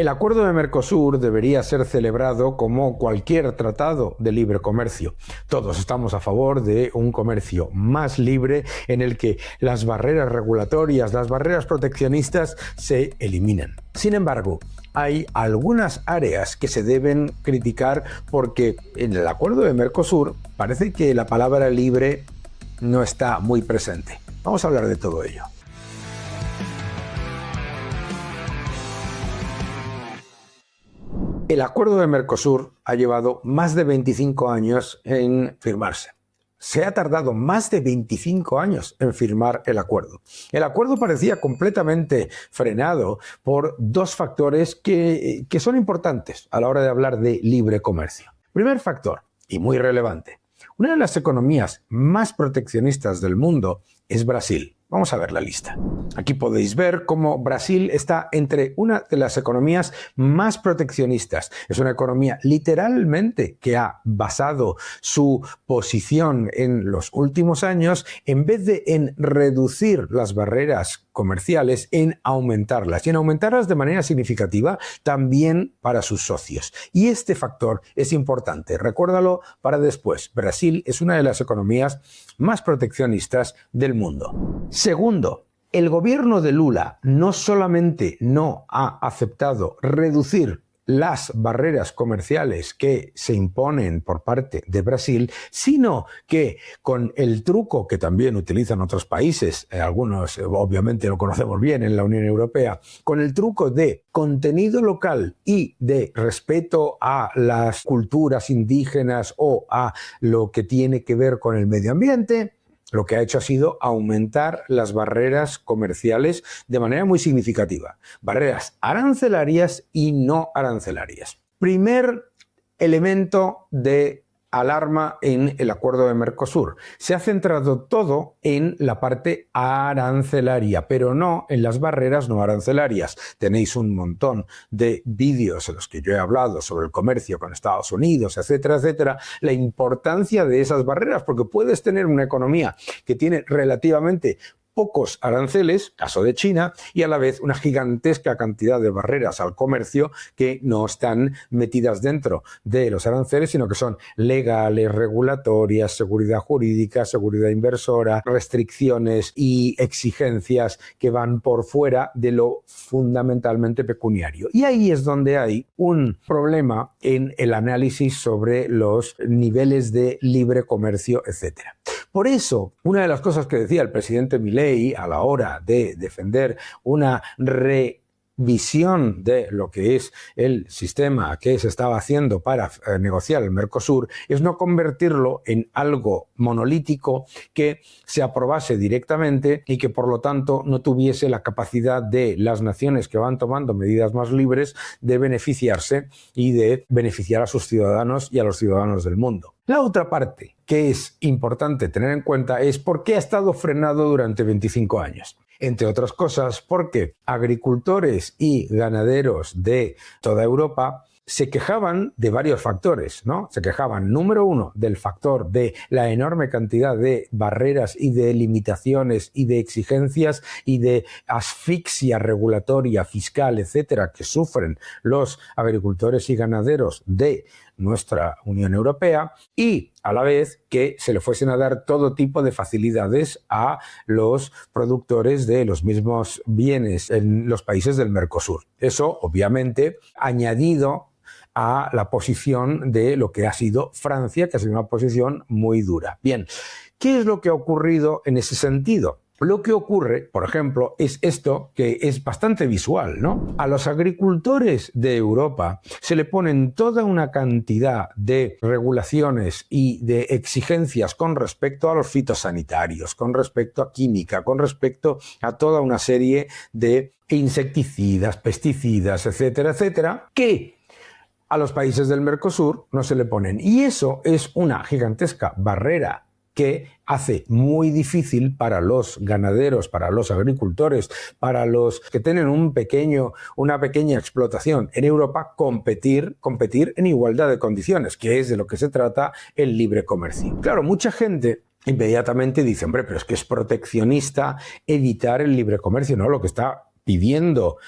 El acuerdo de Mercosur debería ser celebrado como cualquier tratado de libre comercio. Todos estamos a favor de un comercio más libre en el que las barreras regulatorias, las barreras proteccionistas se eliminan. Sin embargo, hay algunas áreas que se deben criticar porque en el acuerdo de Mercosur parece que la palabra libre no está muy presente. Vamos a hablar de todo ello. El acuerdo de Mercosur ha llevado más de 25 años en firmarse. Se ha tardado más de 25 años en firmar el acuerdo. El acuerdo parecía completamente frenado por dos factores que son importantes a la hora de hablar de libre comercio. Primer factor, y muy relevante, una de las economías más proteccionistas del mundo es Brasil. Vamos a ver la lista. Aquí podéis ver cómo Brasil está entre una de las economías más proteccionistas. Es una economía literalmente que ha basado su posición en los últimos años, en vez de en reducir las barreras comerciales, en aumentarlas. Y en aumentarlas de manera significativa también para sus socios. Y este factor es importante. Recuérdalo para después. Brasil es una de las economías más proteccionistas del mundo. Segundo, el gobierno de Lula no solamente no ha aceptado reducir las barreras comerciales que se imponen por parte de Brasil, sino que con el truco que también utilizan otros países, algunos obviamente lo conocemos bien en la Unión Europea, con el truco de contenido local y de respeto a las culturas indígenas o a lo que tiene que ver con el medio ambiente, lo que ha hecho ha sido aumentar las barreras comerciales de manera muy significativa. Barreras arancelarias y no arancelarias. Primer elemento de alarma en el acuerdo de Mercosur. Se ha centrado todo en la parte arancelaria, pero no en las barreras no arancelarias. Tenéis un montón de vídeos en los que yo he hablado sobre el comercio con Estados Unidos, etcétera, etcétera, la importancia de esas barreras, porque puedes tener una economía que tiene relativamente pocos aranceles, caso de China, y a la vez una gigantesca cantidad de barreras al comercio que no están metidas dentro de los aranceles, sino que son legales, regulatorias, seguridad jurídica, seguridad inversora, restricciones y exigencias que van por fuera de lo fundamentalmente pecuniario. Y ahí es donde hay un problema en el análisis sobre los niveles de libre comercio, etcétera. Por eso, una de las cosas que decía el presidente Milei a la hora de defender una revisión de lo que es el sistema que se estaba haciendo para negociar el Mercosur es no convertirlo en algo monolítico que se aprobase directamente y que por lo tanto no tuviese la capacidad de las naciones que van tomando medidas más libres de beneficiarse y de beneficiar a sus ciudadanos y a los ciudadanos del mundo. La otra parte que es importante tener en cuenta es por qué ha estado frenado durante 25 años. Entre otras cosas, porque agricultores y ganaderos de toda Europa se quejaban de varios factores, ¿no? Se quejaban, número uno, del factor de la enorme cantidad de barreras y de limitaciones y de exigencias y de asfixia regulatoria, fiscal, etcétera, que sufren los agricultores y ganaderos de nuestra Unión Europea, y a la vez que se le fuesen a dar todo tipo de facilidades a los productores de los mismos bienes en los países del Mercosur. Eso, obviamente, añadido a la posición de lo que ha sido Francia, que ha sido una posición muy dura. Bien, ¿qué es lo que ha ocurrido en ese sentido? Lo que ocurre, por ejemplo, es esto que es bastante visual, ¿no? A los agricultores de Europa se le ponen toda una cantidad de regulaciones y de exigencias con respecto a los fitosanitarios, con respecto a química, con respecto a toda una serie de insecticidas, pesticidas, etcétera, etcétera, que a los países del Mercosur no se le ponen. Y eso es una gigantesca barrera que hace muy difícil para los ganaderos, para los agricultores, para los que tienen una pequeña explotación en Europa, competir en igualdad de condiciones, que es de lo que se trata el libre comercio. Claro, mucha gente inmediatamente dice, hombre, pero es que es proteccionista evitar el libre comercio, ¿no? Lo que está pidiendo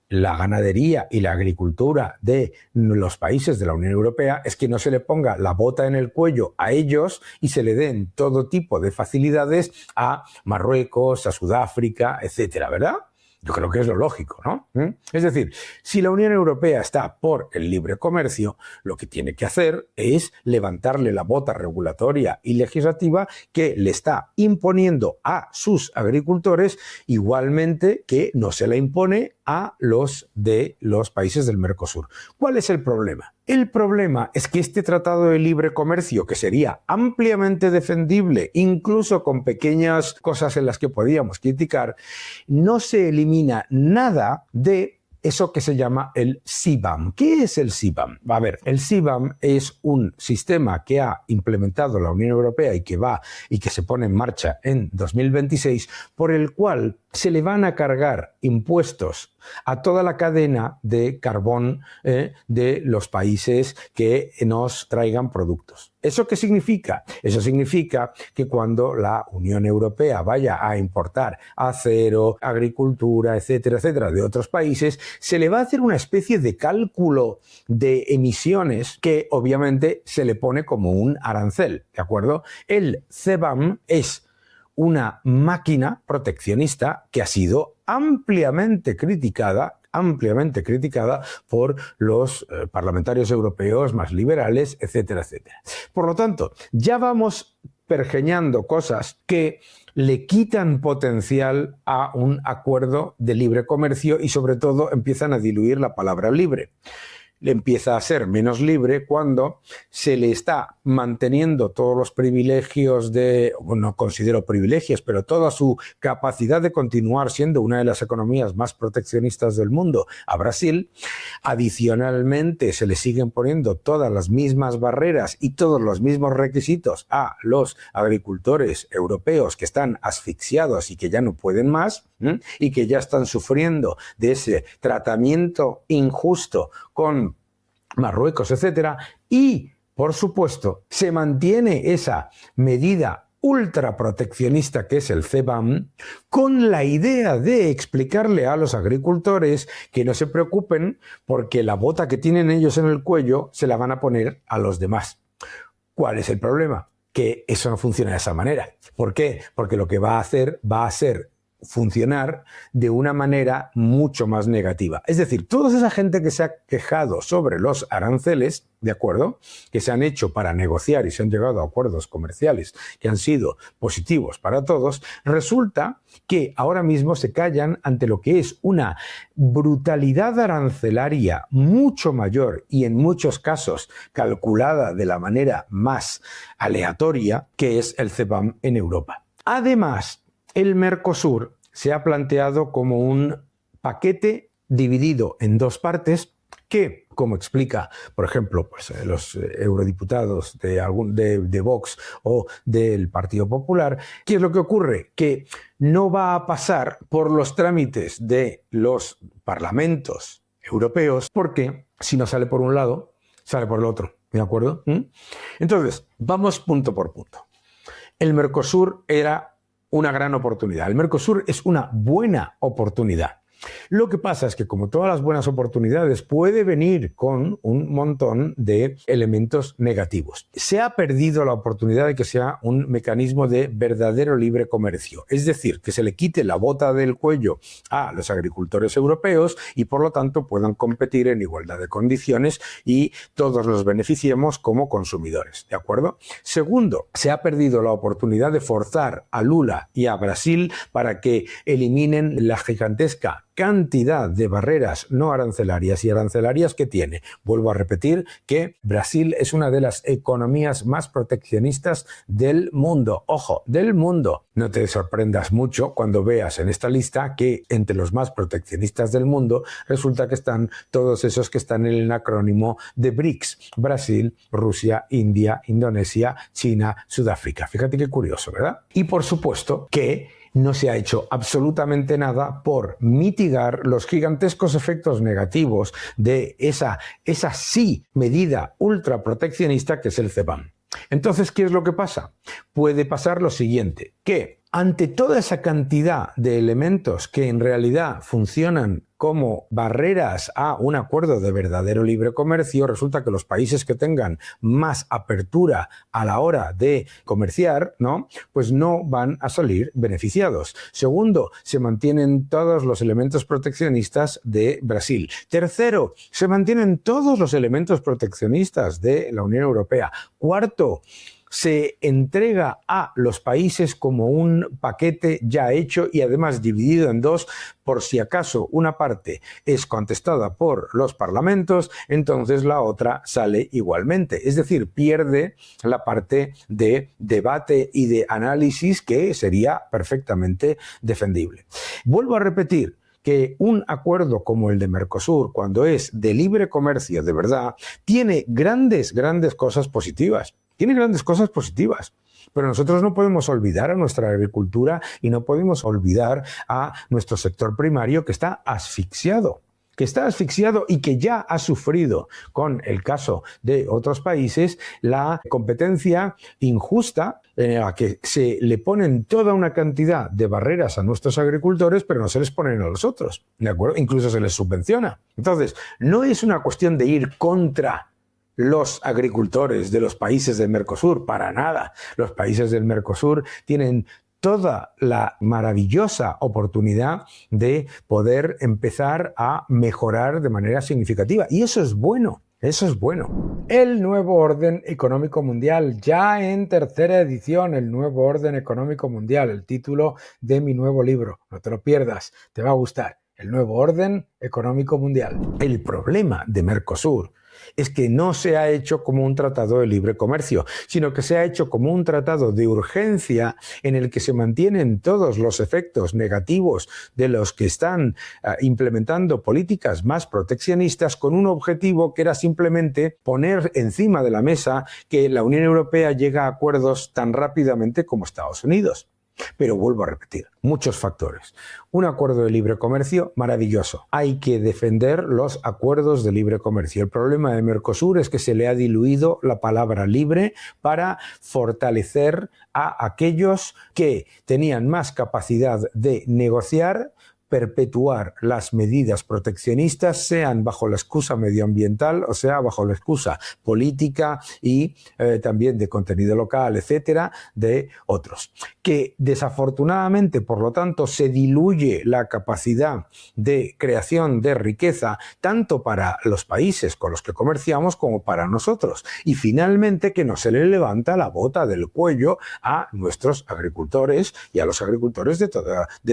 la ganadería y la agricultura de los países de la Unión Europea es que no se le ponga la bota en el cuello a ellos y se le den todo tipo de facilidades a Marruecos, a Sudáfrica, etcétera, ¿verdad? Yo creo que es lo lógico, ¿no? Es decir, si la Unión Europea está por el libre comercio, lo que tiene que hacer es levantarle la bota regulatoria y legislativa que le está imponiendo a sus agricultores, igualmente que no se la impone a los de los países del Mercosur. ¿Cuál es el problema? El problema es que este tratado de libre comercio, que sería ampliamente defendible, incluso con pequeñas cosas en las que podíamos criticar, no se elimina nada de eso que se llama el CBAM. ¿Qué es el CBAM? A ver, el CBAM es un sistema que ha implementado la Unión Europea y que se pone en marcha en 2026, por el cual se le van a cargar impuestos a toda la cadena de carbón de los países que nos traigan productos. ¿Eso qué significa? Eso significa que cuando la Unión Europea vaya a importar acero, agricultura, etcétera, etcétera, de otros países, se le va a hacer una especie de cálculo de emisiones que obviamente se le pone como un arancel, ¿de acuerdo? El CBAM es una máquina proteccionista que ha sido ampliamente criticada por los parlamentarios europeos más liberales, etcétera, etcétera. Por lo tanto, ya vamos pergeñando cosas que le quitan potencial a un acuerdo de libre comercio y sobre todo empiezan a diluir la palabra libre. Le empieza a ser menos libre cuando se le está manteniendo todos los privilegios no considero privilegios, pero toda su capacidad de continuar siendo una de las economías más proteccionistas del mundo a Brasil. Adicionalmente, se le siguen poniendo todas las mismas barreras y todos los mismos requisitos a los agricultores europeos que están asfixiados y que ya no pueden más y que ya están sufriendo de ese tratamiento injusto con Marruecos, etcétera, y, por supuesto, se mantiene esa medida ultraproteccionista que es el CBAM, con la idea de explicarle a los agricultores que no se preocupen porque la bota que tienen ellos en el cuello se la van a poner a los demás. ¿Cuál es el problema? Que eso no funciona de esa manera. ¿Por qué? Porque lo que va a hacer va a ser funcionar de una manera mucho más negativa. Es decir, toda esa gente que se ha quejado sobre los aranceles, ¿de acuerdo?, que se han hecho para negociar y se han llegado a acuerdos comerciales que han sido positivos para todos, resulta que ahora mismo se callan ante lo que es una brutalidad arancelaria mucho mayor y en muchos casos calculada de la manera más aleatoria, que es el CBAM en Europa. Además, el Mercosur se ha planteado como un paquete dividido en dos partes que, como explica, por ejemplo, pues, los eurodiputados de Vox o del Partido Popular, ¿qué es lo que ocurre? Que no va a pasar por los trámites de los parlamentos europeos porque si no sale por un lado, sale por el otro, ¿de acuerdo? Entonces, vamos punto por punto. El Mercosur era una gran oportunidad. El Mercosur es una buena oportunidad. Lo que pasa es que, como todas las buenas oportunidades, puede venir con un montón de elementos negativos. Se ha perdido la oportunidad de que sea un mecanismo de verdadero libre comercio, es decir, que se le quite la bota del cuello a los agricultores europeos y, por lo tanto, puedan competir en igualdad de condiciones y todos nos beneficiemos como consumidores, ¿de acuerdo? Segundo, se ha perdido la oportunidad de forzar a Lula y a Brasil para que eliminen la gigantesca cantidad de barreras no arancelarias y arancelarias que tiene. Vuelvo a repetir que Brasil es una de las economías más proteccionistas del mundo. Ojo, del mundo. No te sorprendas mucho cuando veas en esta lista que entre los más proteccionistas del mundo resulta que están todos esos que están en el acrónimo de BRICS. Brasil, Rusia, India, Indonesia, China, Sudáfrica. Fíjate qué curioso, ¿verdad? Y por supuesto que no se ha hecho absolutamente nada por mitigar los gigantescos efectos negativos de esa sí medida ultraproteccionista que es el CBAM. Entonces, ¿qué es lo que pasa? Puede pasar lo siguiente, que ante toda esa cantidad de elementos que en realidad funcionan como barreras a un acuerdo de verdadero libre comercio, resulta que los países que tengan más apertura a la hora de comerciar, ¿no? Pues no van a salir beneficiados. Segundo, se mantienen todos los elementos proteccionistas de Brasil. Tercero, se mantienen todos los elementos proteccionistas de la Unión Europea. Cuarto, se entrega a los países como un paquete ya hecho y además dividido en dos, por si acaso una parte es contestada por los parlamentos, entonces la otra sale igualmente. Es decir, pierde la parte de debate y de análisis que sería perfectamente defendible. Vuelvo a repetir que un acuerdo como el de Mercosur, cuando es de libre comercio de verdad, tiene grandes cosas positivas. Tiene grandes cosas positivas, pero nosotros no podemos olvidar a nuestra agricultura y no podemos olvidar a nuestro sector primario que está asfixiado y que ya ha sufrido, con el caso de otros países, la competencia injusta en la que se le ponen toda una cantidad de barreras a nuestros agricultores, pero no se les ponen a los otros, ¿de acuerdo? Incluso se les subvenciona. Entonces, no es una cuestión de ir contra los agricultores de los países del Mercosur, para nada. Los países del Mercosur tienen toda la maravillosa oportunidad de poder empezar a mejorar de manera significativa. Y eso es bueno. Eso es bueno. El nuevo orden económico mundial, ya en tercera edición, el nuevo orden económico mundial, el título de mi nuevo libro. No te lo pierdas, te va a gustar. El nuevo orden económico mundial. El problema de Mercosur es que no se ha hecho como un tratado de libre comercio, sino que se ha hecho como un tratado de urgencia en el que se mantienen todos los efectos negativos de los que están implementando políticas más proteccionistas con un objetivo que era simplemente poner encima de la mesa que la Unión Europea llega a acuerdos tan rápidamente como Estados Unidos. Pero vuelvo a repetir, muchos factores. Un acuerdo de libre comercio, maravilloso. Hay que defender los acuerdos de libre comercio. El problema de Mercosur es que se le ha diluido la palabra libre para fortalecer a aquellos que tenían más capacidad de negociar, perpetuar las medidas proteccionistas, sean bajo la excusa medioambiental o sea bajo la excusa política y también de contenido local, etcétera, de otros. Que desafortunadamente, por lo tanto, se diluye la capacidad de creación de riqueza tanto para los países con los que comerciamos como para nosotros. Y finalmente que no se le levanta la bota del cuello a nuestros agricultores y a los agricultores de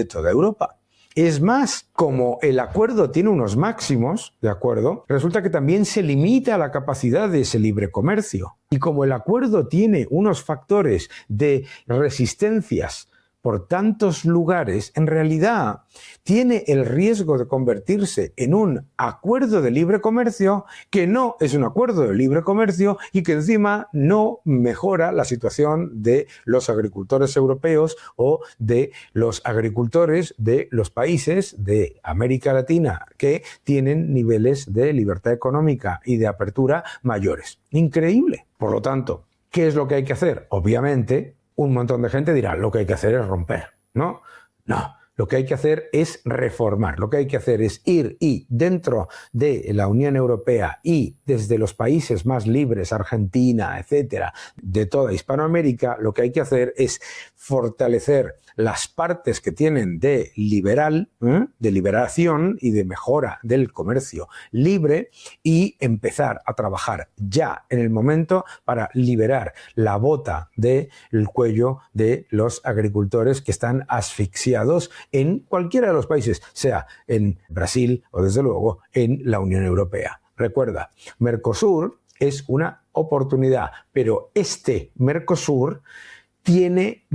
toda Europa. Es más, como el acuerdo tiene unos máximos, ¿de acuerdo? Resulta que también se limita la capacidad de ese libre comercio. Y como el acuerdo tiene unos factores de resistencias por tantos lugares, en realidad tiene el riesgo de convertirse en un acuerdo de libre comercio que no es un acuerdo de libre comercio y que encima no mejora la situación de los agricultores europeos o de los agricultores de los países de América Latina que tienen niveles de libertad económica y de apertura mayores. Increíble. Por lo tanto, ¿qué es lo que hay que hacer? Obviamente, un montón de gente dirá, lo que hay que hacer es romper, ¿no? No, lo que hay que hacer es reformar, lo que hay que hacer es ir y dentro de la Unión Europea y desde los países más libres, Argentina, etcétera, de toda Hispanoamérica, lo que hay que hacer es fortalecer las partes que tienen de liberal, de liberación y de mejora del comercio libre y empezar a trabajar ya en el momento para liberar la bota del cuello de los agricultores que están asfixiados en cualquiera de los países, sea en Brasil o desde luego en la Unión Europea. Recuerda, Mercosur es una oportunidad, pero este Mercosur tiene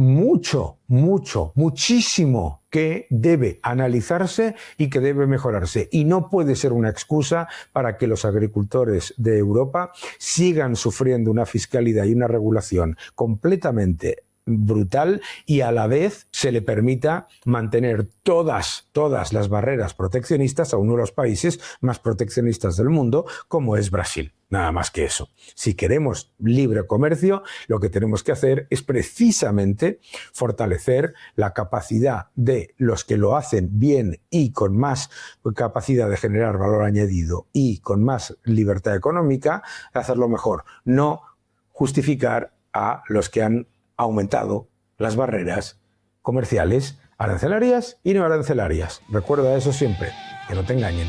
muchísimo que debe analizarse y que debe mejorarse. Y no puede ser una excusa para que los agricultores de Europa sigan sufriendo una fiscalidad y una regulación completamente brutal y a la vez se le permita mantener todas las barreras proteccionistas a uno de los países más proteccionistas del mundo, como es Brasil. Nada más que eso. Si queremos libre comercio, lo que tenemos que hacer es precisamente fortalecer la capacidad de los que lo hacen bien y con más capacidad de generar valor añadido y con más libertad económica, hacerlo mejor. No justificar a los que han aumentado las barreras comerciales, arancelarias y no arancelarias. Recuerda eso siempre, que no te engañen.